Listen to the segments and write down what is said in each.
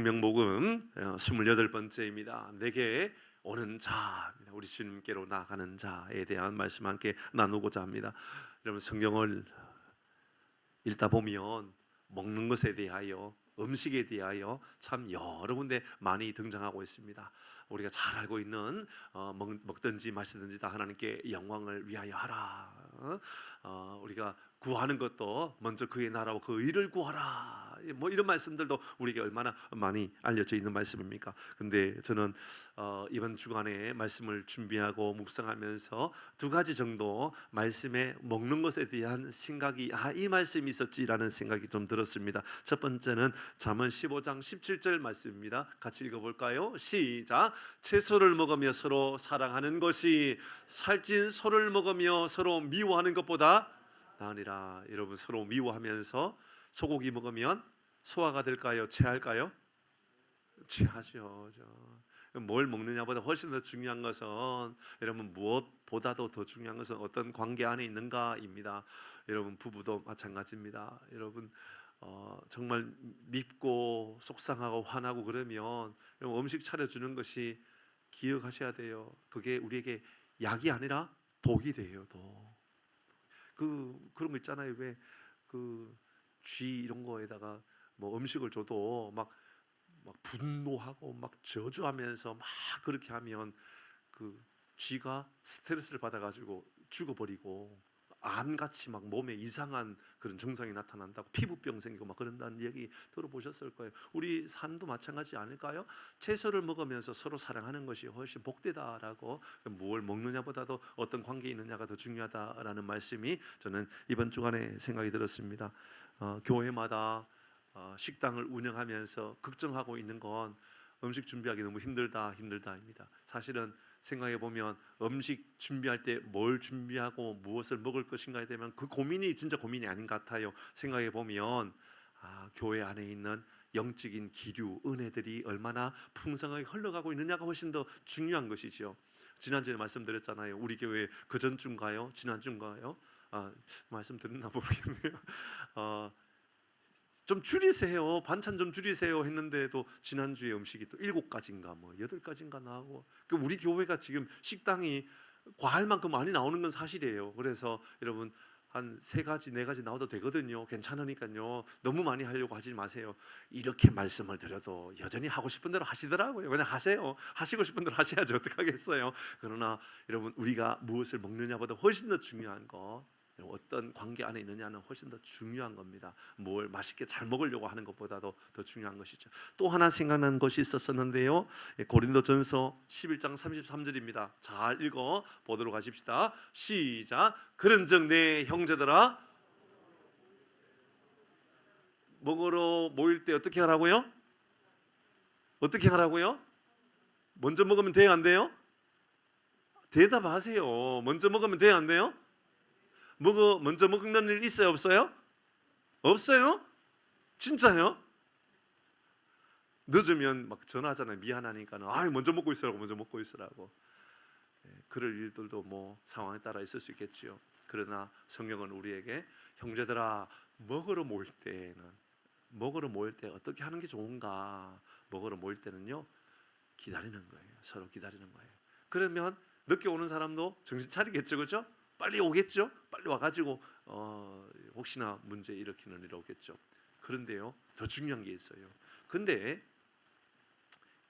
명복음 28번째입니다. 내게 오는 자, 우리 주님께로 나가는 자에 대한 말씀 함께 나누고자 합니다. 여러분, 성경을 읽다 보면 먹는 것에 대하여, 음식에 대하여 참 여러 군데 많이 등장하고 있습니다. 우리가 잘 알고 있는 먹든지 마시든지 다 하나님께 영광을 위하여 하라. 우리가 구하는 것도 먼저 그의 나라와 그 의를 구하라. 뭐 이런 말씀들도 우리에게 얼마나 많이 알려져 있는 말씀입니까? 근데 저는 이번 주간에 말씀을 준비하고 묵상하면서 두 가지 정도 말씀에 먹는 것에 대한 생각이 이 말씀이 있었지라는 생각이 좀 들었습니다. 첫 번째는 잠언 15장 17절 말씀입니다. 같이 읽어볼까요? 시작. 채소를 먹으며 서로 사랑하는 것이 살찐 소를 먹으며 서로 미워하는 것보다 나으리라. 여러분, 서로 미워하면서 소고기 먹으면 소화가 될까요? 체할까요? 체하죠. 뭘 먹느냐보다 훨씬 더 중요한 것은, 여러분, 무엇보다도 더 중요한 것은 어떤 관계 안에 있는가입니다. 여러분, 부부도 마찬가지입니다. 여러분, 정말 밉고 속상하고 화나고 그러면 여러분, 음식 차려주는 것이 기억하셔야 돼요. 그게 우리에게 약이 아니라 독이 돼요. 그런 거 있잖아요. 왜 쥐 이런 거에다가 뭐 음식을 줘도 막 분노하고 막 저주하면서 막 그렇게 하면 그 쥐가 스트레스를 받아가지고 죽어버리고 암같이 막 몸에 이상한 그런 증상이 나타난다고, 피부병 생기고 막 그런다는 얘기 들어보셨을 거예요. 우리 삶도 마찬가지 아닐까요? 채소를 먹으면서 서로 사랑하는 것이 훨씬 복되다라고, 뭘 먹느냐보다도 어떤 관계에 있느냐가 더 중요하다라는 말씀이 저는 이번 주간에 생각이 들었습니다. 교회마다 식당을 운영하면서 걱정하고 있는 건 음식 준비하기 너무 힘들다입니다. 사실은 생각해 보면 음식 준비할 때 뭘 준비하고 무엇을 먹을 것인가에 대한 그 고민이 진짜 고민이 아닌 것 같아요. 생각해 보면 교회 안에 있는 영적인 기류, 은혜들이 얼마나 풍성하게 흘러가고 있느냐가 훨씬 더 중요한 것이죠. 지난주에 말씀드렸잖아요. 우리 교회 그 전주인가요? 지난주인가요? 말씀 드렸나 모르겠네요. 좀 줄이세요. 반찬 좀 줄이세요 했는데도 지난주에 음식이 또 7가지인가 뭐 8가지인가 나오고, 우리 교회가 지금 식당이 과할 만큼 많이 나오는 건 사실이에요. 그래서 여러분, 한 3가지 4가지 나와도 되거든요. 괜찮으니까요. 너무 많이 하려고 하지 마세요. 이렇게 말씀을 드려도 여전히 하고 싶은 대로 하시더라고요. 그냥 하세요. 하시고 싶은 대로 하셔야지 어떡하겠어요. 그러나 여러분, 우리가 무엇을 먹느냐보다 훨씬 더 중요한 거, 어떤 관계 안에 있느냐는 훨씬 더 중요한 겁니다. 뭘 맛있게 잘 먹으려고 하는 것보다도 더 중요한 것이죠. 또 하나 생각난 것이 있었는데요. 고린도전서 11장 33절입니다. 잘 읽어 보도록 하십시다. 시작. 그런즉 내 형제들아, 먹으러 모일 때 어떻게 하라고요? 어떻게 하라고요? 먼저 먹으면 돼요, 안 돼요? 대답하세요. 먼저 먹으면 돼요, 안 돼요? 먼저 먹는 일 있어요, 없어요? 없어요? 진짜요? 늦으면 막 전화하잖아요. 미안하니까 먼저 먹고 있으라고, 먼저 먹고 있으라고. 그럴 일들도 뭐 상황에 따라 있을 수 있겠지요. 그러나 성경은 우리에게, 형제들아, 먹으러 모일 때 어떻게 하는 게 좋은가? 먹으러 모일 때는요, 기다리는 거예요. 서로 기다리는 거예요. 그러면 늦게 오는 사람도 정신 차리겠죠, 그렇죠? 빨리 오겠죠? 빨리 와가지고 혹시나 문제 일으키는 일 오겠죠. 그런데요, 더 중요한 게 있어요. 근데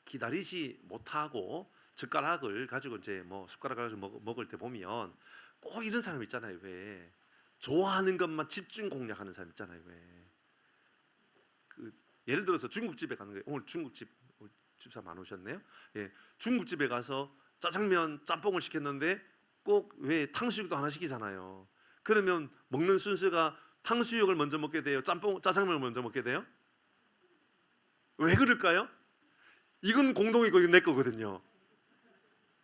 기다리지 못하고 젓가락을 가지고 이제 숟가락을 가지고 먹을 때 보면 꼭 이런 사람 있잖아요. 왜 좋아하는 것만 집중 공략하는 사람 있잖아요. 왜 예를 들어서 중국집에 가는 거예요. 오늘 중국집 집사람 안 오셨네요. 중국집에 가서 짜장면, 짬뽕을 시켰는데 꼭 왜 탕수육도 하나 시키잖아요. 그러면 먹는 순서가 탕수육을 먼저 먹게 돼요? 짜장면을 먼저 먹게 돼요? 왜 그럴까요? 이건 공동이고 이건 내 거거든요.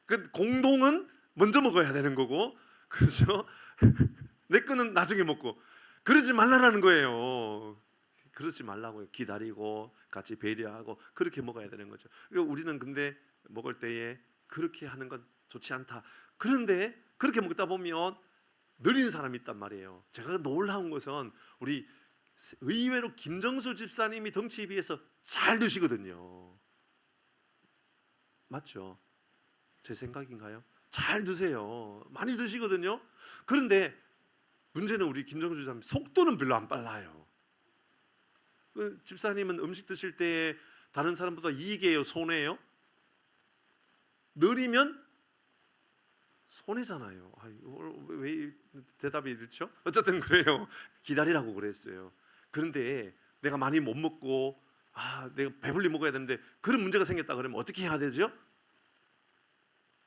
그 공동은 먼저 먹어야 되는 거고, 그렇죠? 내 거는 나중에 먹고. 그러지 말라는 거예요. 그러지 말라고요. 기다리고 같이 배려하고 그렇게 먹어야 되는 거죠. 우리는 근데 먹을 때에 그렇게 하는 건 좋지 않다. 그런데 그렇게 먹다 보면 느린 사람이 있단 말이에요. 제가 놀라운 것은 우리 의외로 김정수 집사님이 덩치에 비해서 잘 드시거든요. 맞죠? 제 생각인가요? 잘 드세요. 많이 드시거든요. 그런데 문제는 우리 김정수 집사님 속도는 별로 안 빨라요. 집사님은 음식 드실 때 다른 사람보다 이익이에요, 손해예요? 느리면 손해잖아요. 왜 대답이 이렇죠? 어쨌든 그래요. 기다리라고 그랬어요. 그런데 내가 많이 못 먹고 내가 배불리 먹어야 되는데 그런 문제가 생겼다 그러면 어떻게 해야 되죠?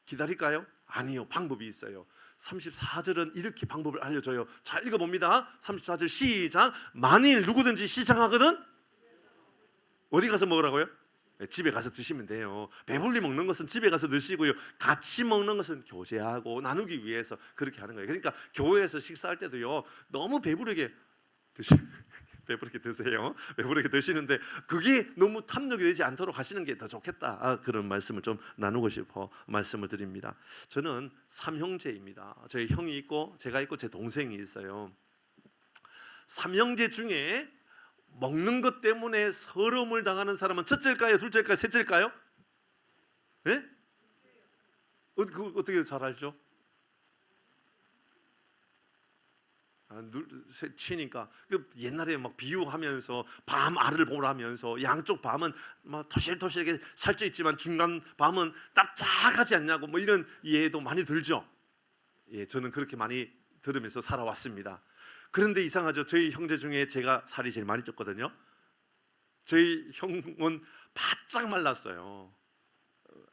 기다릴까요? 아니요. 방법이 있어요. 34절은 이렇게 방법을 알려줘요. 자, 읽어봅니다. 34절 시작. 만일 누구든지 시장하거든 어디 가서 먹으라고요? 집에 가서 드시면 돼요. 배불리 먹는 것은 집에 가서 드시고요. 같이 먹는 것은 교제하고 나누기 위해서 그렇게 하는 거예요. 그러니까 교회에서 식사할 때도요. 너무 배부르게 배부르게 드세요. 배부르게 드시는데 그게 너무 탐욕이 되지 않도록 하시는 게 더 좋겠다. 그런 말씀을 좀 나누고 싶어 말씀을 드립니다. 저는 삼형제입니다. 저희 형이 있고 제가 있고 제 동생이 있어요. 삼형제 중에 먹는 것 때문에 서러움을 당하는 사람은 첫째일까요? 둘째일까요? 셋째일까요? 네? 어떻게 잘 알죠? 치니까 옛날에 막 비유하면서 밤 알을 보라면서 양쪽 밤은 막 토실토실하게 살쪄 있지만 중간 밤은 납작하지 않냐고 뭐 이런 이해도 많이 들죠. 예, 저는 그렇게 많이 들으면서 살아왔습니다. 그런데 이상하죠. 저희 형제 중에 제가 살이 제일 많이 쪘거든요. 저희 형은 바짝 말랐어요.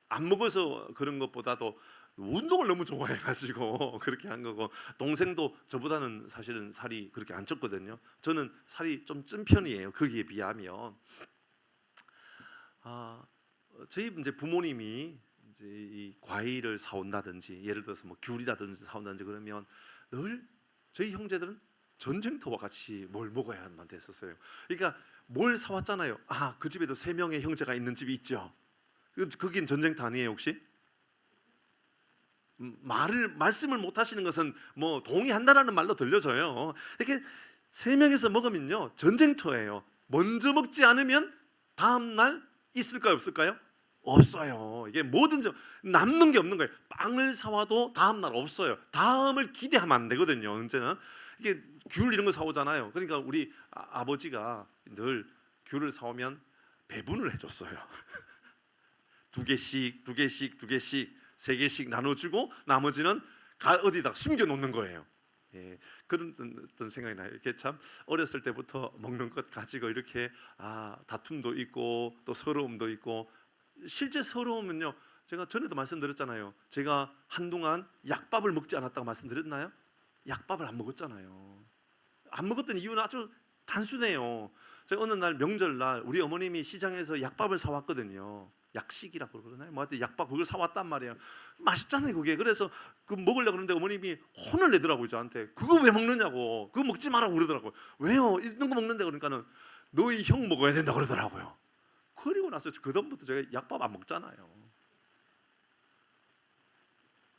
안 먹어서 그런 것보다도 운동을 너무 좋아해가지고 그렇게 한 거고, 동생도 저보다는 사실은 살이 그렇게 안 쪘거든요. 저는 살이 좀 찐 편이에요. 거기에 비하면. 저희 이제 부모님이 이제 이 과일을 사온다든지 예를 들어서 뭐 귤이라든지 사온다든지 그러면 늘 저희 형제들은 전쟁터와 같이 뭘 먹어야만 됐었어요. 그러니까 뭘 사왔잖아요. 그 집에도 3명의 형제가 있는 집이 있죠. 거긴 전쟁터 아니에요 혹시? 말씀을 못 하시는 것은 뭐 동의한다라는 말로 들려져요. 이렇게 3명이서 먹으면요 전쟁터예요. 먼저 먹지 않으면 다음 날 있을까요 없을까요? 없어요. 이게 뭐든지 남는 게 없는 거예요. 빵을 사와도 다음 날 없어요. 다음을 기대하면 안 되거든요. 언제나 이게 귤 이런 거 사오잖아요. 그러니까 우리 아버지가 늘 귤을 사오면 배분을 해줬어요. 2개씩, 2개씩, 2개씩, 3개씩 나눠주고 나머지는 어디다 숨겨놓는 거예요. 예, 그런 어떤 생각이 나요. 이렇게 참 어렸을 때부터 먹는 것 가지고 이렇게 다툼도 있고 또 서러움도 있고, 실제 서러움은요. 제가 전에도 말씀드렸잖아요. 제가 한동안 약밥을 먹지 않았다고 말씀드렸나요? 약밥을 안 먹었잖아요. 안 먹었던 이유는 아주 단순해요. 제가 어느 날 명절날 우리 어머님이 시장에서 약밥을 사왔거든요. 약식이라고 그러나요? 뭐 하여튼 약밥 그걸 사왔단 말이에요. 맛있잖아요 그게. 그래서 그 먹으려고 그러는데 어머님이 혼을 내더라고요 저한테. 그거 왜 먹느냐고. 그거 먹지 말라고 그러더라고요. 왜요? 있는 거 먹는데 그러니까는 너희 형 먹어야 된다 그러더라고요. 그리고 나서 그다음부터 제가 약밥 안 먹잖아요.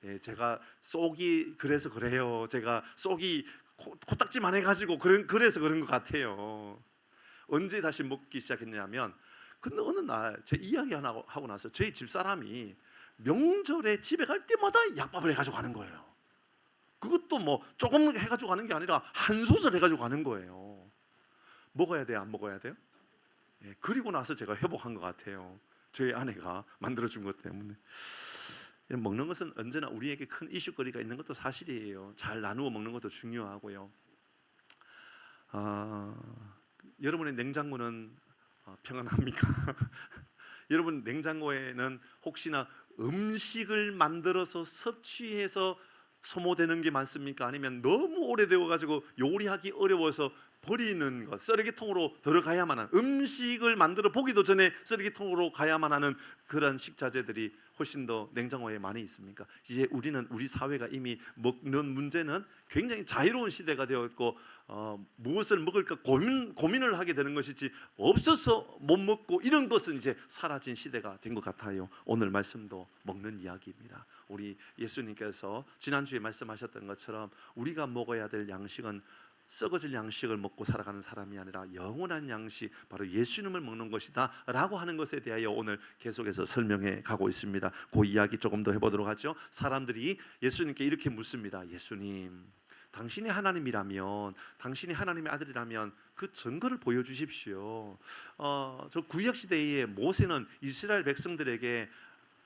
예, 제가 속이 그래서 그래요. 제가 속이 코딱지만 해가지고 그래서 그런 것 같아요. 언제 다시 먹기 시작했냐면, 근데 어느 날 제 이야기 하나 하고 나서 저희 집사람이 명절에 집에 갈 때마다 약밥을 해가지고 가는 거예요. 그것도 뭐 조금 해가지고 가는 게 아니라 한 소절 해가지고 가는 거예요. 먹어야 돼요 안 먹어야 돼요? 예, 그리고 나서 제가 회복한 것 같아요. 저희 아내가 만들어준 것 때문에. 먹는 것은 언제나 우리에게 큰 이슈거리가 있는 것도 사실이에요. 잘 나누어 먹는 것도 중요하고요. 여러분의 냉장고는 평안합니까? 여러분 냉장고에는 혹시나 음식을 만들어서 섭취해서 소모되는 게 많습니까? 아니면 너무 오래되어 가지고 요리하기 어려워서 버리는 것, 쓰레기통으로 들어가야만 하는, 음식을 만들어 보기도 전에 쓰레기통으로 가야만 하는 그런 식자재들이 훨씬 더 냉장고에 많이 있습니까? 이제 우리 사회가 이미 먹는 문제는 굉장히 자유로운 시대가 되었고 무엇을 먹을까 고민을 하게 되는 것이지 없어서 못 먹고 이런 것은 이제 사라진 시대가 된 것 같아요. 오늘 말씀도 먹는 이야기입니다. 우리 예수님께서 지난주에 말씀하셨던 것처럼 우리가 먹어야 될 양식은 썩어질 양식을 먹고 살아가는 사람이 아니라 영원한 양식, 바로 예수님을 먹는 것이다 라고 하는 것에 대하여 오늘 계속해서 설명해 가고 있습니다. 그 이야기 조금 더 해보도록 하죠. 사람들이 예수님께 이렇게 묻습니다. 예수님, 당신이 하나님이라면, 당신이 하나님의 아들이라면 그 증거를 보여주십시오. 저 구약시대에 모세는 이스라엘 백성들에게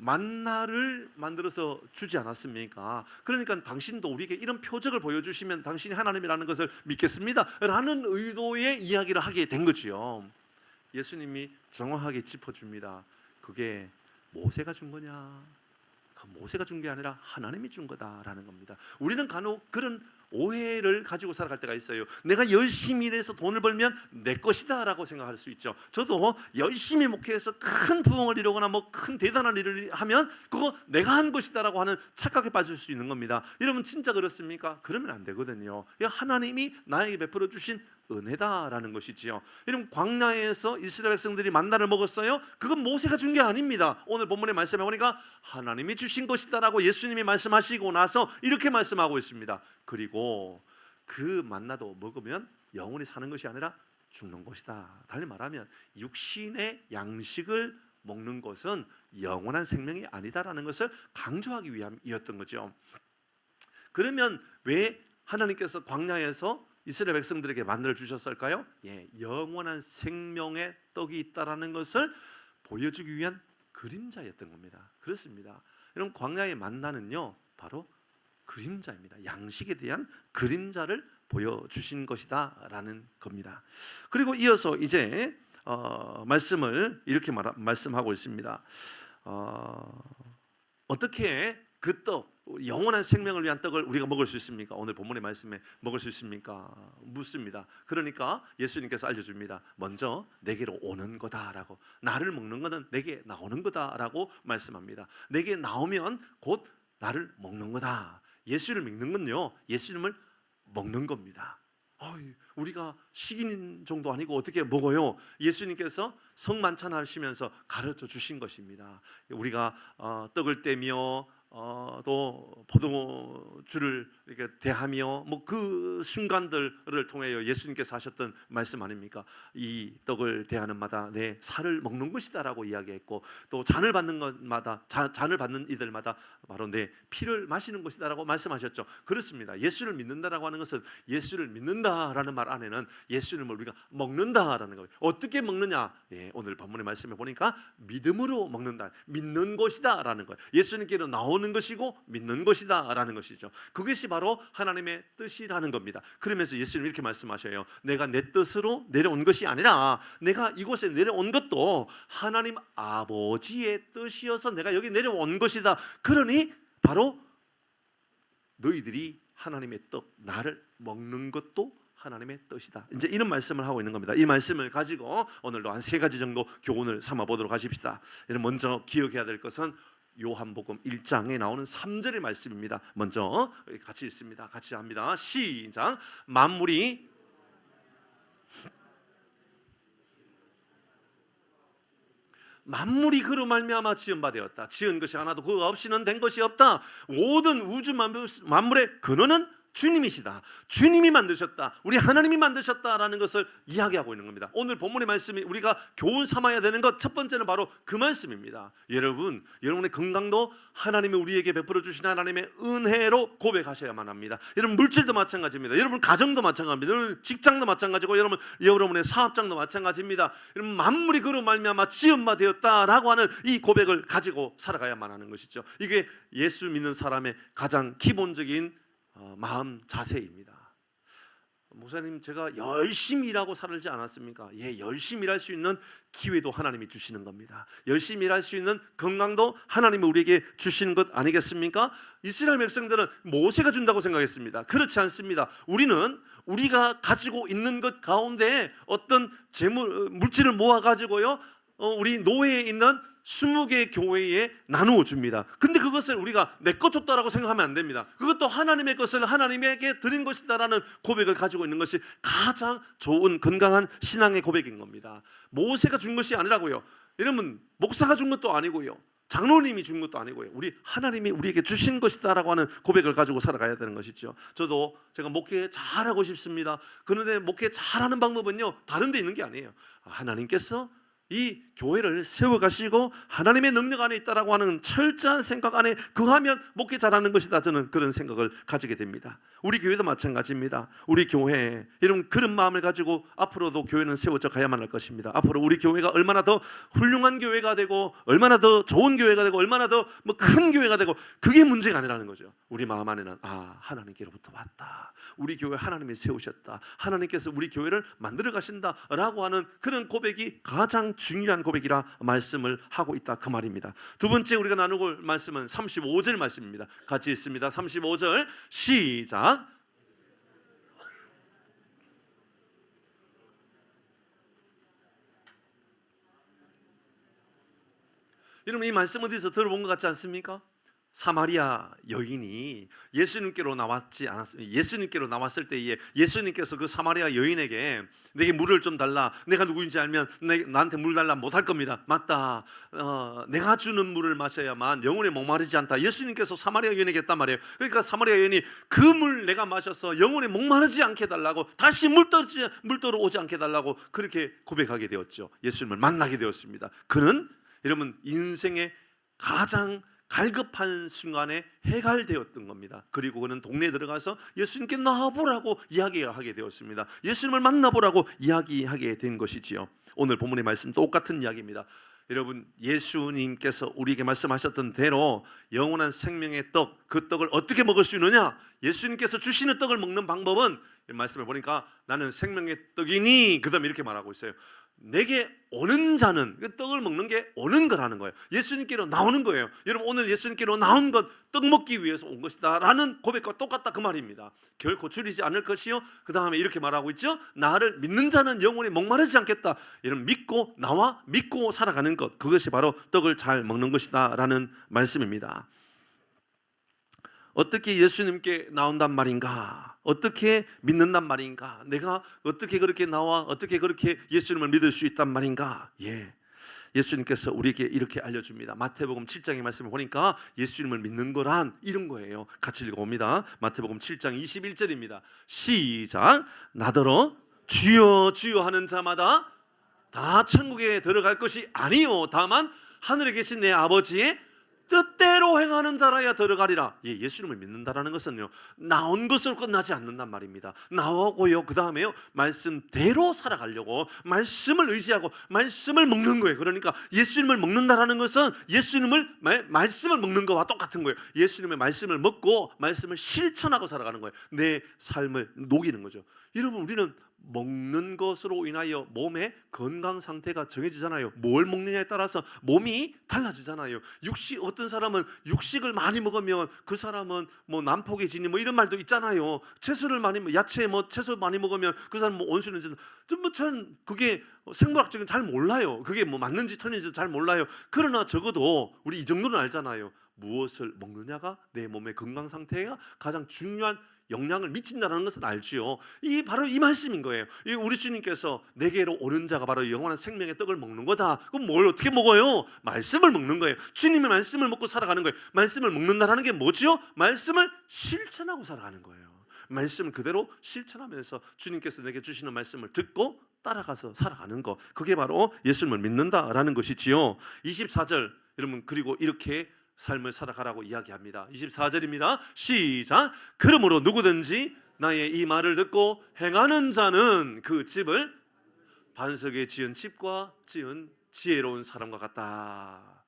만나를 만들어서 주지 않았습니까? 그러니까 당신도 우리에게 이런 표적을 보여주시면 당신이 하나님이라는 것을 믿겠습니다 라는 의도의 이야기를 하게 된 거지요. 예수님이 정확하게 짚어줍니다. 그게 모세가 준 거냐? 그 모세가 준 게 아니라 하나님이 준 거다라는 겁니다. 우리는 간혹 그런 오해를 가지고 살아갈 때가 있어요. 내가 열심히 일해서 돈을 벌면 내 것이다 라고 생각할 수 있죠. 저도 열심히 목회해서 큰 부흥을 이루거나 뭐 큰 대단한 일을 하면 그거 내가 한 것이다 라고 하는 착각에 빠질 수 있는 겁니다. 여러분 진짜 그렇습니까? 그러면 안 되거든요. 하나님이 나에게 베풀어 주신 은혜다라는 것이지요. 여러분 광야에서 이스라엘 백성들이 만나를 먹었어요. 그건 모세가 준 게 아닙니다. 오늘 본문의 말씀에 보니까 하나님이 주신 것이다라고 예수님이 말씀하시고 나서 이렇게 말씀하고 있습니다. 그리고 그 만나도 먹으면 영원히 사는 것이 아니라 죽는 것이다. 달리 말하면 육신의 양식을 먹는 것은 영원한 생명이 아니다라는 것을 강조하기 위함이었던 거죠. 그러면 왜 하나님께서 광야에서 이스라엘 백성들에게 만나를 주셨을까요? 영원한 생명의 떡이 있다라는 것을 보여주기 위한 그림자였던 겁니다. 그렇습니다. 여러분 광야의 만나는요 바로 그림자입니다. 양식에 대한 그림자를 보여주신 것이다라는 겁니다. 그리고 이어서 이제 말씀을 이렇게 말씀하고 있습니다. 어떻게 그 떡, 영원한 생명을 위한 떡을 우리가 먹을 수 있습니까? 오늘 본문의 말씀에 먹을 수 있습니까? 묻습니다. 그러니까 예수님께서 알려줍니다. 먼저 내게로 오는 거다라고, 나를 먹는 것은 내게 나오는 거다라고 말씀합니다. 내게 나오면 곧 나를 먹는 거다. 예수를 믿는 건요, 예수님을 먹는 겁니다. 우리가 식인 정도 아니고 어떻게 먹어요? 예수님께서 성만찬 하시면서 가르쳐 주신 것입니다. 우리가 떡을 떼며 또 포도주를 이렇게 대하며 뭐 그 순간들을 통하여 예수님께서 하셨던 말씀 아닙니까? 이 떡을 대하는 마다 내 살을 먹는 것이다라고 이야기했고, 또 잔을 받는 것마다 잔을 받는 이들마다 바로 내 피를 마시는 것이다라고 말씀하셨죠. 그렇습니다. 예수를 믿는다라고 하는 것은 예수를 믿는다라는 말 안에는 예수님을 우리가 먹는다라는 거예요. 어떻게 먹느냐? 오늘 본문의 말씀에 보니까 믿음으로 먹는다, 믿는 것이다라는 거예요. 예수님께로 나오는 것이고 믿는 것이다라는 것이죠. 그것이 바로 하나님의 뜻이라는 겁니다. 그러면서 예수님 이렇게 말씀하셔요. 내가 내 뜻으로 내려온 것이 아니라 내가 이곳에 내려온 것도 하나님 아버지의 뜻이어서 내가 여기 내려온 것이다. 그러니 바로 너희들이 하나님의 떡, 나를 먹는 것도 하나님의 뜻이다. 이제 이런 말씀을 하고 있는 겁니다. 이 말씀을 가지고 오늘도 한 3가지 정도 교훈을 삼아 보도록 하십시다. 먼저 기억해야 될 것은 요한복음 1장에 나오는 3절의 말씀입니다. 먼저 같이 읽습니다. 같이 합니다. 시작. 만물이 그로 말미암아 지은 바 되었다. 지은 것이 하나도 그 없이는 된 것이 없다. 모든 우주 만물의 근원은 주님이시다. 주님이 만드셨다. 우리 하나님이 만드셨다라는 것을 이야기하고 있는 겁니다. 오늘 본문의 말씀이 우리가 교훈 삼아야 되는 것 첫 번째는 바로 그 말씀입니다. 여러분의 건강도 하나님이 우리에게 베풀어 주신 하나님의 은혜로 고백하셔야만 합니다. 여러분 물질도 마찬가지입니다. 여러분 가정도 마찬가지입니다. 여러분 직장도 마찬가지고 여러분의 사업장도 마찬가지입니다. 여러분 만물이 그로 말미암아 지은 바 되었다라고 하는 이 고백을 가지고 살아가야만 하는 것이죠. 이게 예수 믿는 사람의 가장 기본적인 마음 자세입니다. 목사님, 제가 열심히 일하고 살지 않았습니까? 열심히 일할 수 있는 기회도 하나님이 주시는 겁니다. 열심히 일할 수 있는 건강도 하나님이 우리에게 주시는 것 아니겠습니까? 이스라엘 백성들은 모세가 준다고 생각했습니다. 그렇지 않습니다. 우리가 가지고 있는 것 가운데 어떤 물질을 모아가지고요, 우리 노예에 있는 20개 교회에 나누어 줍니다. 근데 그것을 우리가 내 것 줬다라고 생각하면 안 됩니다. 그것도 하나님의 것을 하나님에게 드린 것이다라는 고백을 가지고 있는 것이 가장 좋은 건강한 신앙의 고백인 겁니다. 모세가 준 것이 아니라고요. 여러분 목사가 준 것도 아니고요. 장로님이 준 것도 아니고요. 우리 하나님이 우리에게 주신 것이다라고 하는 고백을 가지고 살아가야 되는 것이죠. 저도 제가 목회 잘하고 싶습니다. 그런데 목회 잘하는 방법은요, 다른 데 있는 게 아니에요. 하나님께서 이 교회를 세워가시고 하나님의 능력 안에 있다라고 하는 철저한 생각 안에 거하면 목회 잘하는 것이다. 저는 그런 생각을 가지게 됩니다. 우리 교회도 마찬가지입니다. 우리 교회 이런 그런 마음을 가지고 앞으로도 교회는 세워져 가야만 할 것입니다. 앞으로 우리 교회가 얼마나 더 훌륭한 교회가 되고 얼마나 더 좋은 교회가 되고 얼마나 더 큰 교회가 되고 그게 문제가 아니라는 거죠. 우리 마음 안에는 하나님께로부터 왔다. 우리 교회 하나님이 세우셨다. 하나님께서 우리 교회를 만들어 가신다라고 하는 그런 고백이 가장 중요한 고백이라 말씀을 하고 있다 그 말입니다. 두 번째 우리가 나누고 말씀은 35절 말씀입니다. 같이 있습니다. 35절 시작. 여러분 이 말씀 어디서 들어본 것 같지 않습니까? 사마리아 여인이 예수님께로 나왔지 않았습니까? 예수님께로 나왔을 때에 예수님께서 그 사마리아 여인에게 내게 물을 좀 달라. 내가 누구인지 알면 나한테 물 달라 못할 겁니다. 맞다. 내가 주는 물을 마셔야만 영혼에 목마르지 않다. 예수님께서 사마리아 여인에게 했단 말이에요. 그러니까 사마리아 여인이 그 물 내가 마셔서 영혼에 목마르지 않게 해달라고, 다시 물떠러 오지 않게 해달라고 그렇게 고백하게 되었죠. 예수님을 만나게 되었습니다. 그는 여러분 인생의 가장 갈급한 순간에 해갈되었던 겁니다. 그리고 그는 동네에 들어가서 예수님께 나와보라고 이야기하게 되었습니다. 예수님을 만나보라고 이야기하게 된 것이지요. 오늘 본문의 말씀 똑같은 이야기입니다. 여러분 예수님께서 우리에게 말씀하셨던 대로 영원한 생명의 떡, 그 떡을 어떻게 먹을 수 있느냐? 예수님께서 주시는 떡을 먹는 방법은 말씀을 보니까 나는 생명의 떡이니 그 다음에 이렇게 말하고 있어요. 내게 오는 자는, 그 떡을 먹는 게 오는 거라는 거예요. 예수님께로 나오는 거예요. 여러분 오늘 예수님께로 나온 것 떡 먹기 위해서 온 것이다 라는 고백과 똑같다 그 말입니다. 결코 줄이지 않을 것이요, 그 다음에 이렇게 말하고 있죠. 나를 믿는 자는 영원히 목마르지 않겠다. 여러분 믿고 나와 믿고 살아가는 것, 그것이 바로 떡을 잘 먹는 것이다 라는 말씀입니다. 어떻게 예수님께 나온단 말인가? 어떻게 믿는단 말인가? 내가 어떻게 그렇게 나와 어떻게 그렇게 예수님을 믿을 수 있단 말인가? 예수님께서 우리에게 이렇게 알려줍니다. 마태복음 7장의 말씀을 보니까 예수님을 믿는 거란 이런 거예요. 같이 읽어봅니다. 마태복음 7장 21절입니다. 시작. 나더러 주여 주여 하는 자마다 다 천국에 들어갈 것이 아니요 다만 하늘에 계신 내 아버지의 뜻대로 행하는 자라야 들어가리라. 예수님을 믿는다라는 것은요, 나온 것으로 끝나지 않는단 말입니다. 나오고요, 그 다음에요 말씀대로 살아가려고 말씀을 의지하고 말씀을 먹는 거예요. 그러니까 예수님을 먹는다라는 것은 예수님을 말씀을 먹는 것과 똑같은 거예요. 예수님의 말씀을 먹고 말씀을 실천하고 살아가는 거예요. 내 삶을 녹이는 거죠. 여러분 우리는 먹는 것으로 인하여 몸의 건강 상태가 정해지잖아요. 뭘 먹느냐에 따라서 몸이 달라지잖아요. 어떤 사람은 육식을 많이 먹으면 그 사람은 난폭해지니 이런 말도 있잖아요. 채소를 많이 야채 채소 많이 먹으면 그 사람은 온수는 전 그게 생물학적인 잘 몰라요. 그게 맞는지 틀린지 잘 몰라요. 그러나 적어도 우리 이 정도는 알잖아요. 무엇을 먹느냐가 내 몸의 건강 상태가 가장 중요한 영향을 미친다는 것은 알지요. 바로 이 말씀인 거예요. 우리 주님께서 내게로 오는 자가 바로 영원한 생명의 떡을 먹는 거다. 그럼 뭘 어떻게 먹어요? 말씀을 먹는 거예요. 주님의 말씀을 먹고 살아가는 거예요. 말씀을 먹는다라는 게 뭐지요? 말씀을 실천하고 살아가는 거예요. 말씀을 그대로 실천하면서 주님께서 내게 주시는 말씀을 듣고 따라가서 살아가는 것, 그게 바로 예수님을 믿는다라는 것이지요. 24절 여러분 그리고 이렇게 삶을 살아가라고 이야기합니다. 24절입니다. 시작. 그러므로 누구든지 나의 이 말을 듣고 행하는 자는 그 집을 반석에 지은 집과 지은 지혜로운 사람과 같다.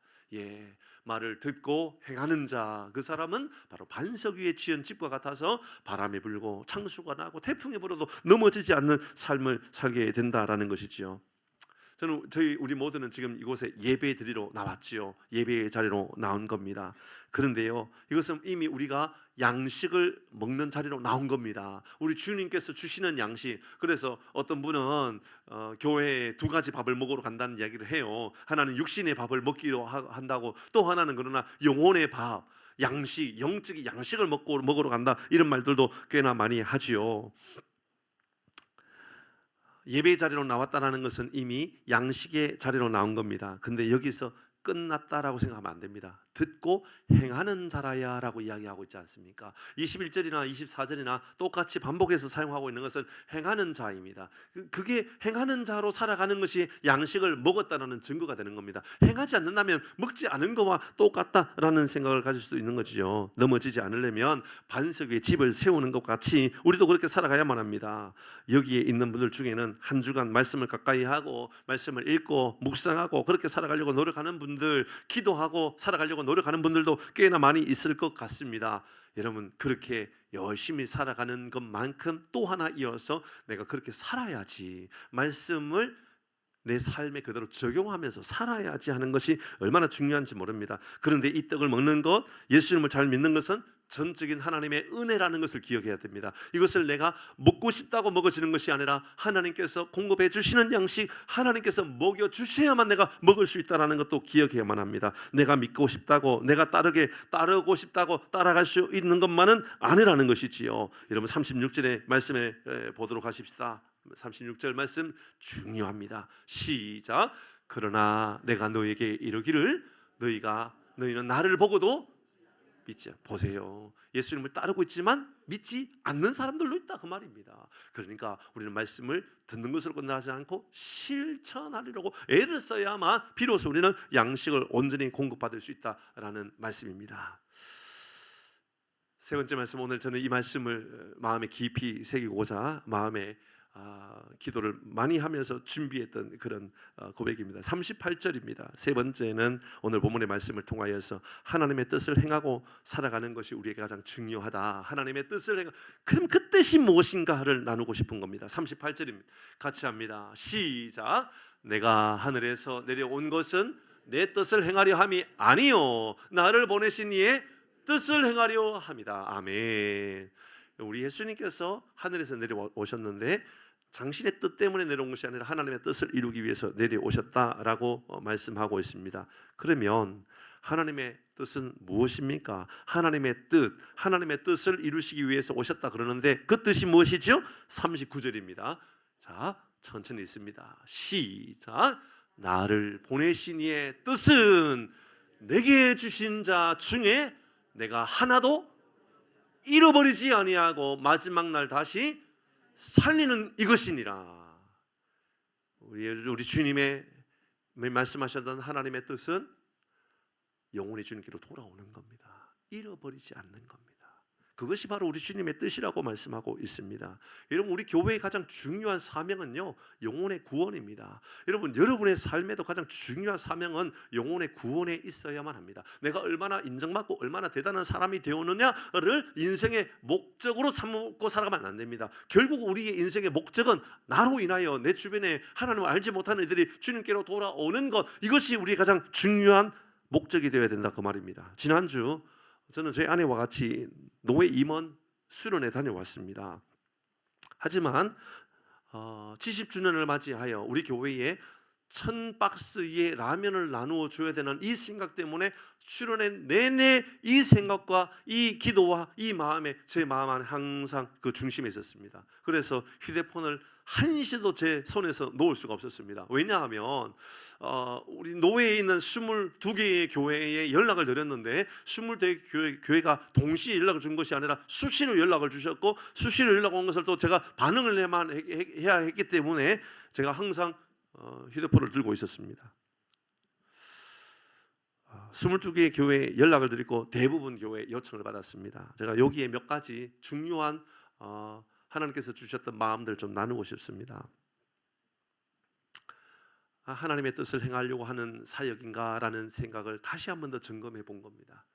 말을 듣고 행하는 자, 그 사람은 바로 반석 위에 지은 집과 같아서 바람이 불고 창수가 나고 태풍이 불어도 넘어지지 않는 삶을 살게 된다라는 것이지요. 우리 모두는 지금 이곳에 예배 드리러 나왔지요. 예배의 자리로 나온 겁니다. 그런데요, 이것은 이미 우리가 양식을 먹는 자리로 나온 겁니다. 우리 주님께서 주시는 양식. 그래서 어떤 분은 교회에 두 가지 밥을 먹으러 간다는 이야기를 해요. 하나는 육신의 밥을 먹기로 한다고, 또 하나는 그러나 영혼의 밥, 양식, 영적인 양식을 먹으러 간다, 이런 말들도 꽤나 많이 하지요. 예배 자리로 나왔다는 것은 이미 양식의 자리로 나온 겁니다. 근데 여기서 끝났다라고 생각하면 안 됩니다. 듣고 행하는 자라야 라고 이야기하고 있지 않습니까? 21절이나 24절이나 똑같이 반복해서 사용하고 있는 것은 행하는 자입니다. 그게 행하는 자로 살아가는 것이 양식을 먹었다는 증거가 되는 겁니다. 행하지 않는다면 먹지 않은 것과 똑같다라는 생각을 가질 수도 있는 거죠. 넘어지지 않으려면 반석 위에 집을 세우는 것 같이 우리도 그렇게 살아가야만 합니다. 여기에 있는 분들 중에는 한 주간 말씀을 가까이 하고 말씀을 읽고 묵상하고 그렇게 살아가려고 노력하는 분들, 기도하고 살아가려고 노력하는 분들도 꽤나 많이 있을 것 같습니다. 여러분, 그렇게 열심히 살아가는 것만큼 또 하나 이어서 내가 그렇게 살아야지, 말씀을 내 삶에 그대로 적용하면서 살아야지 하는 것이 얼마나 중요한지 모릅니다. 그런데 이 떡을 먹는 것, 예수님을 잘 믿는 것은 전적인 하나님의 은혜라는 것을 기억해야 됩니다. 이것을 내가 먹고 싶다고 먹어지는 것이 아니라 하나님께서 공급해 주시는 양식, 하나님께서 먹여주셔야만 내가 먹을 수 있다는 것도 기억해야만 합니다. 내가 믿고 싶다고, 내가 따르고 싶다고 따라갈 수 있는 것만은 아니라는 것이지요. 여러분, 36절의 말씀에 보도록 하십시다. 36절 말씀 중요합니다. 시작. 그러나 내가 너에게 이르기를 너희는 나를 보고도 믿지. 보세요, 예수님을 따르고 있지만 믿지 않는 사람들도 있다, 그 말입니다. 그러니까 우리는 말씀을 듣는 것으로 끝나지 않고 실천하려고 애를 써야만 비로소 우리는 양식을 온전히 공급받을 수 있다라는 말씀입니다. 세 번째 말씀, 오늘 저는 이 말씀을 마음에 깊이 새기고자 마음에 기도를 많이 하면서 준비했던 그런 고백입니다. 38절입니다. 세 번째는 오늘 본문의 말씀을 통하여서 하나님의 뜻을 행하고 살아가는 것이 우리에게 가장 중요하다. 하나님의 뜻을 행하. 그럼 그 뜻이 무엇인가를 나누고 싶은 겁니다. 38절입니다. 같이 합니다. 시작. 내가 하늘에서 내려온 것은 내 뜻을 행하려 함이 아니요 나를 보내신 이의 뜻을 행하려 함이다. 아멘. 우리 예수님께서 하늘에서 내려오셨는데 당신의 뜻 때문에 내려온 것이 아니라 하나님의 뜻을 이루기 위해서 내려오셨다라고 말씀하고 있습니다. 그러면 하나님의 뜻은 무엇입니까? 하나님의 뜻을 이루시기 위해서 오셨다 그러는데 그 뜻이 무엇이죠? 39절입니다. 자, 천천히 읽습니다. 시작. 나를 보내신 이의 뜻은 내게 주신 자 중에 내가 하나도 잃어버리지 아니하고 마지막 날 다시 살리는 이것이니라. 우리 주님의 말씀하셨던 하나님의 뜻은 영혼이 주님께로 돌아오는 겁니다. 잃어버리지 않는 겁니다. 그것이 바로 우리 주님의 뜻이라고 말씀하고 있습니다. 여러분, 우리 교회의 가장 중요한 사명은요, 영혼의 구원입니다. 여러분의 삶에도 가장 중요한 사명은 영혼의 구원에 있어야만 합니다. 내가 얼마나 인정받고 얼마나 대단한 사람이 되었느냐를 인생의 목적으로 삼고 살아가면 안 됩니다. 결국 우리의 인생의 목적은 나로 인하여 내 주변에 하나님을 알지 못하는 이들이 주님께로 돌아오는 것, 이것이 우리의 가장 중요한 목적이 되어야 된다, 그 말입니다. 지난주 저는 저희 아내와 같이 노예 임원 수련회 다녀왔습니다. 하지만 70주년을 맞이하여 우리 교회에 1000박스의 라면을 나누어 줘야 되는 이 생각 때문에 수련회 내내 이 생각과 이 기도와 이 마음에, 제 마음 안에 항상 그 중심에 있었습니다. 그래서 휴대폰을 한시도 제 손에서 놓을 수가 없었습니다. 왜냐하면 우리 노예에 있는 22개의 교회에 연락을 드렸는데 22개 교회가 동시에 연락을 준 것이 아니라 수시로 연락을 주셨고, 수시로 연락 온 것을 또 제가 반응을 해야 했기 때문에 제가 항상 휴대폰을 들고 있었습니다. 22개의 교회에 연락을 드리고 대부분 교회에 요청을 받았습니다. 제가 여기에 몇 가지 중요한 하나님께서 주셨던 마음들 좀 나누고 싶습니다. 하나님의 뜻을 행하려고 하는 사역인가라는 생각을 다시 한 번 더 점검해 본 겁니다.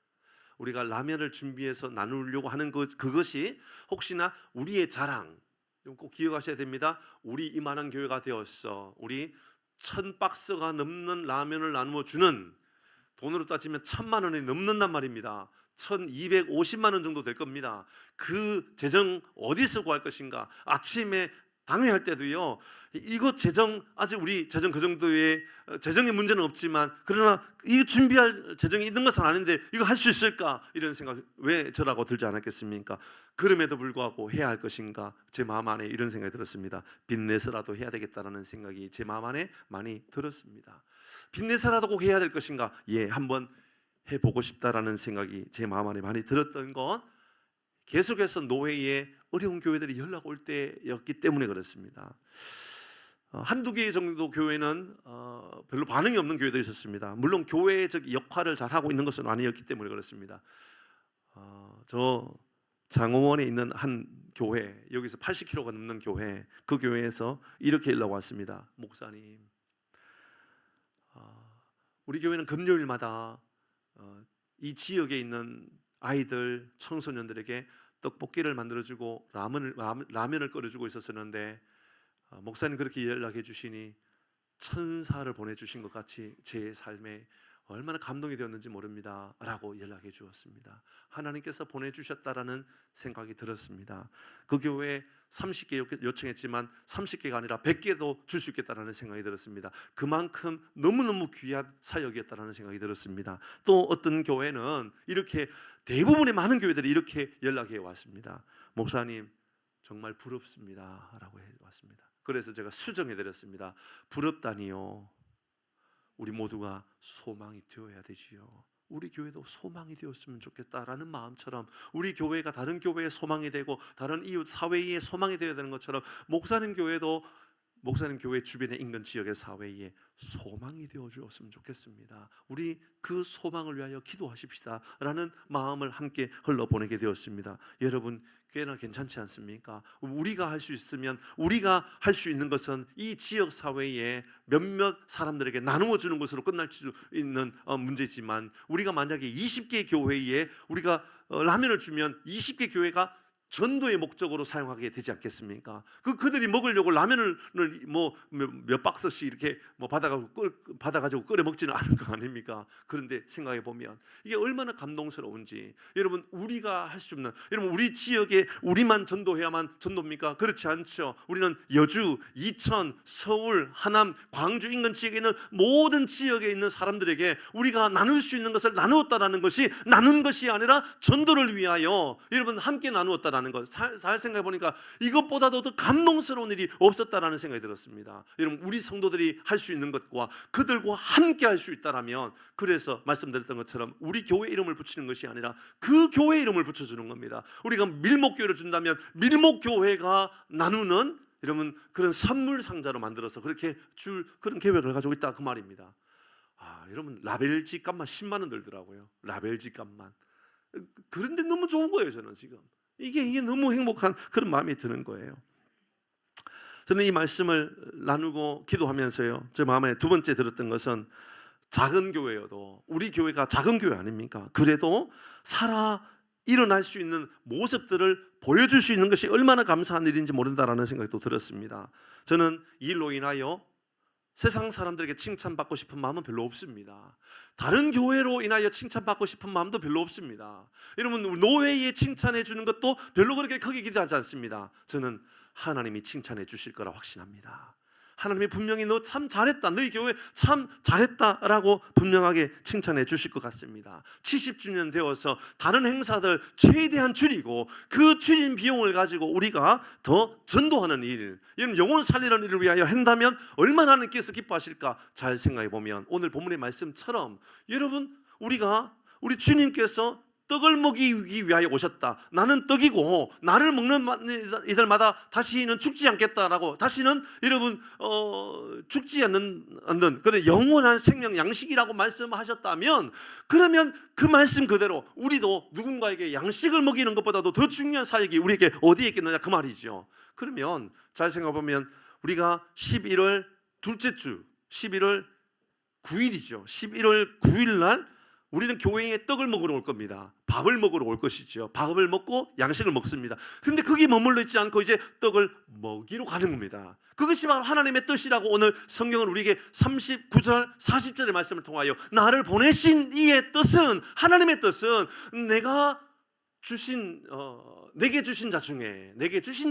우리가 라면을 준비해서 나누려고 하는 그것이 혹시나 우리의 자랑, 꼭 기억하셔야 됩니다. 우리 이만한 교회가 되었어, 우리 1000박스가 넘는 라면을 나누어 주는, 돈으로 따지면 1000만 원이 넘는단 말입니다. 1250만 원 정도 될 겁니다. 그 재정 어디서 구할 것인가? 아침에 당회할 때도요, 이거 재정, 아직 우리 재정 그 정도의 재정의 문제는 없지만 그러나 이 준비할 재정이 있는 것은 아닌데 이거 할 수 있을까? 이런 생각 왜 저라고 들지 않았겠습니까? 그럼에도 불구하고 해야 할 것인가? 제 마음 안에 이런 생각이 들었습니다. 빚내서라도 해야 되겠다라는 생각이 제 마음 안에 많이 들었습니다. 빚내서라도 꼭 해야 될 것인가? 예, 한번 해보고 싶다라는 생각이 제 마음 안에 많이 들었던 건 계속해서 노회에 어려운 교회들이 연락 올 때였기 때문에 그렇습니다. 한두 개 정도 교회는 별로 반응이 없는 교회도 있었습니다. 물론 교회적 역할을 잘 하고 있는 것은 아니었기 때문에 그렇습니다. 저 장호원에 있는 한 교회, 여기서 80km가 넘는 교회, 그 교회에서 이렇게 연락 왔습니다. 목사님, 우리 교회는 금요일마다 이 지역에 있는 아이들, 청소년들에게 떡볶이를 만들어주고 라면을 끓여주고 있었는데 목사님 그렇게 연락해 주시니 천사를 보내주신 것 같이 제 삶에 얼마나 감동이 되었는지 모릅니다 라고 연락해 주었습니다. 하나님께서 보내주셨다라는 생각이 들었습니다. 그 교회에 30개 요청했지만 30개가 아니라 100개도 줄 수 있겠다라는 생각이 들었습니다. 그만큼 너무너무 귀한 사역이었다라는 생각이 들었습니다. 또 어떤 교회는 이렇게, 대부분의 많은 교회들이 이렇게 연락해 왔습니다. 목사님 정말 부럽습니다 라고 해왔습니다. 그래서 제가 수정해 드렸습니다. 부럽다니요, 우리 모두가 소망이 되어야 되지요. 우리 교회도 소망이 되었으면 좋겠다라는 마음처럼, 우리 교회가 다른 교회의 소망이 되고 다른 이웃 사회의 소망이 되어야 되는 것처럼 목사님 교회도 목사님 교회 주변의 인근 지역의 사회에 소망이 되어 주었으면 좋겠습니다. 우리 그 소망을 위하여 기도하십시다 라는 마음을 함께 흘러보내게 되었습니다. 여러분, 꽤나 괜찮지 않습니까? 우리가 할 수 있으면, 우리가 할 수 있는 것은 이 지역 사회에 몇몇 사람들에게 나누어 주는 것으로 끝날 수 있는 문제지만, 우리가 만약에 20개 교회에 우리가 라면을 주면 20개 교회가 전도의 목적으로 사용하게 되지 않겠습니까? 그들이 먹으려고 라면을 몇 박스씩 이렇게 받아가지고 끓여 먹지는 않을 거 아닙니까? 그런데 생각해 보면 이게 얼마나 감동스러운지. 여러분, 우리가 할 수 없는, 여러분 우리 지역에 우리만 전도해야만 전도입니까? 그렇지 않죠. 우리는 여주, 이천, 서울, 하남, 광주 인근 지역에 있는 모든 지역에 있는 사람들에게 우리가 나눌 수 있는 것을 나누었다라는 것이, 나눈 것이 아니라 전도를 위하여 여러분 함께 나누었다라는 것. 잘 생각해 보니까 이것보다도 더 감동스러운 일이 없었다라는 생각이 들었습니다. 여러분, 우리 성도들이 할 수 있는 것과 그들과 함께 할 수 있다라면, 그래서 말씀드렸던 것처럼 우리 교회 이름을 붙이는 것이 아니라 그 교회 이름을 붙여주는 겁니다. 우리가 밀목교회를 준다면 밀목교회가 나누는, 여러분, 그런 선물 상자로 만들어서 그렇게 줄 그런 계획을 가지고 있다, 그 말입니다. 여러분, 라벨지 값만 10만 원 들더라고요. 라벨지 값만. 그런데 너무 좋은 거예요. 저는 지금 이게 너무 행복한 그런 마음이 드는 거예요. 저는 이 말씀을 나누고 기도하면서요, 제 마음에 두 번째 들었던 것은, 작은 교회여도, 우리 교회가 작은 교회 아닙니까? 그래도 살아 일어날 수 있는 모습들을 보여줄 수 있는 것이 얼마나 감사한 일인지 모른다라는 생각이 또 들었습니다. 저는 이 일로 인하여 세상 사람들에게 칭찬받고 싶은 마음은 별로 없습니다. 다른 교회로 인하여 칭찬받고 싶은 마음도 별로 없습니다. 여러분, 노회에 칭찬해 주는 것도 별로 그렇게 크게 기대하지 않습니다. 저는 하나님이 칭찬해 주실 거라 확신합니다. 하나님이 분명히 너 참 잘했다, 너희 교회 참 잘했다라고 분명하게 칭찬해 주실 것 같습니다. 70주년 되어서 다른 행사들 최대한 줄이고 그 줄인 비용을 가지고 우리가 더 전도하는 일, 여러분 영혼 살리는 일을 위하여 한다면 얼마나 하나님께서 기뻐하실까. 잘 생각해 보면 오늘 본문의 말씀처럼, 여러분, 우리 주님께서 떡을 먹이기 위하여 오셨다. 나는 떡이고 나를 먹는 이들마다 다시는 죽지 않겠다라고, 다시는 여러분 죽지 않는 그런 영원한 생명 양식이라고 말씀하셨다면, 그러면 그 말씀 그대로 우리도 누군가에게 양식을 먹이는 것보다도 더 중요한 사역이 우리에게 어디에 있겠느냐, 그 말이죠. 그러면 잘 생각해보면 우리가 11월 둘째 주, 11월 9일이죠. 11월 9일 날 우리는 교회에 떡을 먹으러 올 겁니다. 밥을 먹으러 올 것이죠. 밥을 먹고 양식을 먹습니다. 그런데 거기 머물러 있지 않고 이제 떡을 먹이러 가는 겁니다. 그것이 바로 하나님의 뜻이라고 오늘 성경은 우리에게 39절 40절의 말씀을 통하여, 나를 보내신 이의 뜻은, 하나님의 뜻은 내게 주신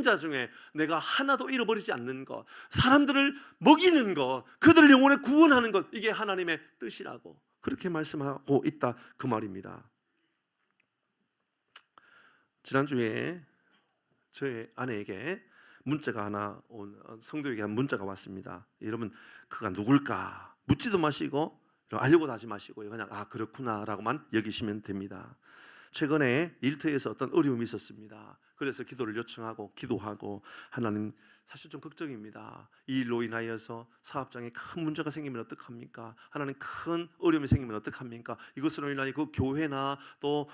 자 중에 내가 하나도 잃어버리지 않는 것, 사람들을 먹이는 것, 그들을 영혼에 구원하는 것, 이게 하나님의 뜻이라고 그렇게 말씀하고 있다, 그 말입니다. 지난주에 저의 아내에게 문자가 하나 성도에게 한 문자가 왔습니다. 여러분, 그가 누굴까 묻지도 마시고 알려고도 하지 마시고요. 그냥 그렇구나라고만 여기시면 됩니다. 최근에 일터에서 어떤 어려움이 있었습니다. 그래서 기도를 요청하고 기도하고 하나님 사실 좀 걱정입니다. 이 일로 인하여서 사업장에 큰 문제가 생기면 어떡합니까? 하나님 큰 어려움이 생기면 어떡합니까? 이것으로 인하여 그 교회나 또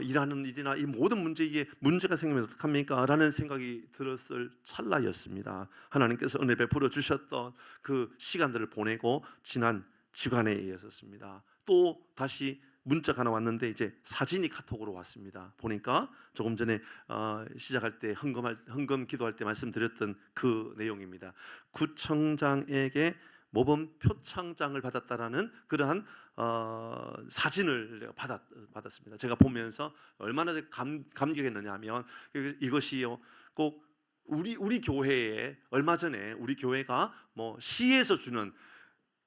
일하는 일이나 이 모든 문제에 문제가 생기면 어떡합니까? 라는 생각이 들었을 찰나였습니다. 하나님께서 은혜 베풀어 주셨던 그 시간들을 보내고 지난 주간에 이어졌습니다. 또 다시 문자가 하나 왔는데 이제 사진이 카톡으로 왔습니다. 보니까 조금 전에 시작할 때 헌금 기도할 때 말씀드렸던 그 내용입니다. 구청장에게 모범 표창장을 받았다라는 그러한 사진을 받았습니다. 제가 보면서 얼마나 감격했느냐 하면 이것이요 꼭 우리 교회에 얼마 전에 우리 교회가 뭐 시에서 주는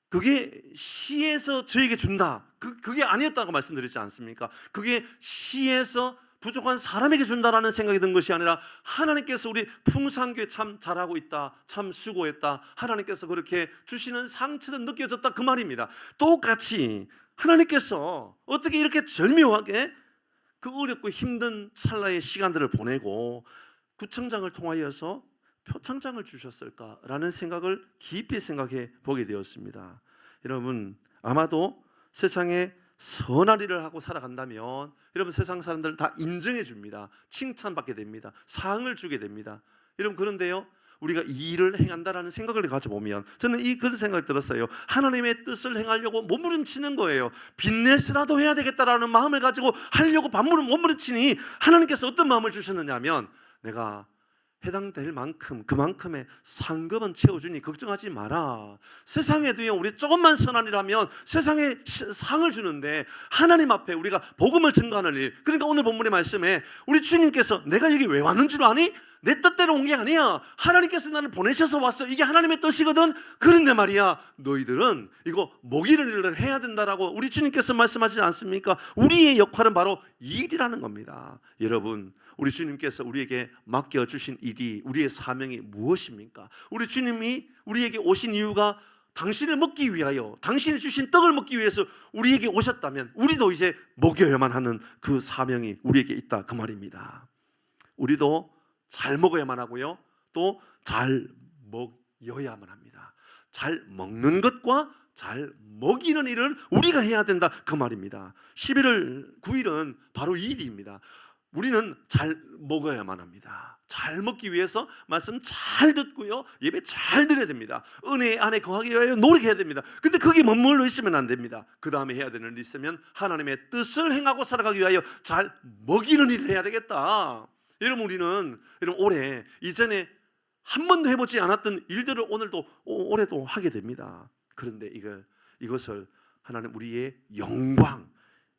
그게 시에서 저에게 준다. 그게 아니었다고 말씀드렸지 않습니까? 그게 시에서 부족한 사람에게 준다라는 생각이 든 것이 아니라 하나님께서 우리 풍산교회 참 잘하고 있다. 참 수고했다. 하나님께서 그렇게 주시는 상처는 느껴졌다. 그 말입니다. 똑같이 하나님께서 어떻게 이렇게 절묘하게 그 어렵고 힘든 찰나의 시간들을 보내고 구청장을 통하여서 표창장을 주셨을까라는 생각을 깊이 생각해 보게 되었습니다. 여러분 아마도 세상에 선한 일을 하고 살아간다면 여러분 세상 사람들 다 인정해 줍니다. 칭찬받게 됩니다. 상을 주게 됩니다. 여러분 그런데요 우리가 이 일을 행한다라는 생각을 가져보면 저는 그런 생각이 들었어요. 하나님의 뜻을 행하려고 몸부림치는 거예요. 빚내서라도 해야 되겠다라는 마음을 가지고 하려고 몸부림치니 하나님께서 어떤 마음을 주셨느냐 하면 내가 해당될 만큼 그만큼의 상급은 채워주니 걱정하지 마라. 세상에도요 우리 조금만 선한 일하면 세상에 상을 주는데 하나님 앞에 우리가 복음을 증거하는 일, 그러니까 오늘 본문의 말씀에 우리 주님께서 내가 여기 왜 왔는 줄 아니? 내 뜻대로 온 게 아니야. 하나님께서 나를 보내셔서 왔어. 이게 하나님의 뜻이거든. 그런데 말이야 너희들은 이거 먹이는 일을 해야 된다라고 우리 주님께서 말씀하시지 않습니까? 우리의 역할은 바로 이 일이라는 겁니다. 여러분 우리 주님께서 우리에게 맡겨주신 일이 우리의 사명이 무엇입니까? 우리 주님이 우리에게 오신 이유가 당신을 먹기 위하여 당신이 주신 떡을 먹기 위해서 우리에게 오셨다면 우리도 이제 먹여야만 하는 그 사명이 우리에게 있다 그 말입니다. 우리도 잘 먹어야만 하고요 또 잘 먹여야만 합니다. 잘 먹는 것과 잘 먹이는 일을 우리가 해야 된다 그 말입니다. 11월 9일은 바로 이 일입니다. 우리는 잘 먹어야만 합니다. 잘 먹기 위해서 말씀 잘 듣고요 예배 잘 드려야 됩니다. 은혜 안에 거하기 위하여 노력해야 됩니다. 근데 거기 머물러 있으면 안 됩니다. 그 다음에 해야 되는 일이 있으면 하나님의 뜻을 행하고 살아가기 위하여 잘 먹이는 일을 해야 되겠다. 여러분 우리는 올해 이전에 한 번도 해보지 않았던 일들을 올해도 하게 됩니다. 그런데 이것을 하나님 우리의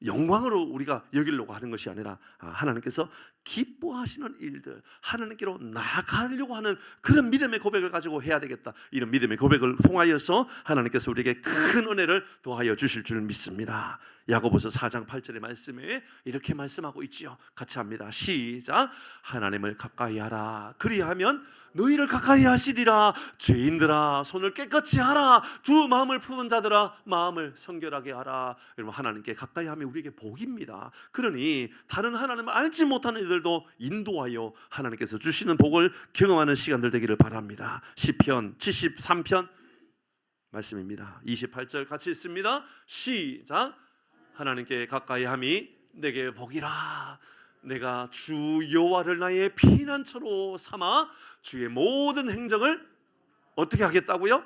영광으로 우리가 여기려고 하는 것이 아니라 하나님께서 기뻐하시는 일들, 하나님께로 나아가려고 하는 그런 믿음의 고백을 가지고 해야 되겠다. 이런 믿음의 고백을 통하여서 하나님께서 우리에게 큰 은혜를 더하여 주실 줄 믿습니다. 야고보서 4장 8절의 말씀에 이렇게 말씀하고 있지요. 같이 합니다. 시작. 하나님을 가까이 하라. 그리하면 너희를 가까이 하시리라. 죄인들아 손을 깨끗이 하라. 주 마음을 품은 자들아 마음을 성결하게 하라. 여러분 하나님께 가까이 하면 우리에게 복입니다. 그러니 다른 하나님을 알지 못하는 이들도 인도하여 하나님께서 주시는 복을 경험하는 시간들 되기를 바랍니다. 시편 73편 말씀입니다. 28절 같이 읽습니다. 시작. 하나님께 가까이 함이 내게 복이라. 내가 주 여호와를 나의 피난처로 삼아 주의 모든 행적을 어떻게 하겠다고요?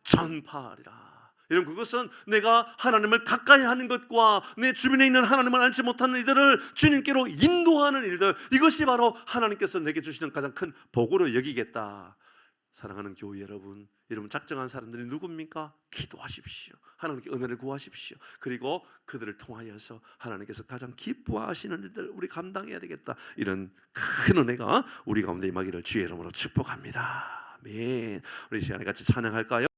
전파하리라. 여러분 그것은 내가 하나님을 가까이 하는 것과 내 주변에 있는 하나님을 알지 못하는 이들을 주님께로 인도하는 일들, 이것이 바로 하나님께서 내게 주시는 가장 큰 복으로 여기겠다. 사랑하는 교회 여러분, 작정한 사람들이 누굽니까? 기도하십시오. 하나님께 은혜를 구하십시오. 그리고 그들을 통하여서 하나님께서 가장 기뻐하시는 일들 우리 감당해야 되겠다. 이런 큰 은혜가 우리 가운데 임하기를 주의 이름으로 축복합니다. 아멘. 우리 시간에 같이 찬양할까요?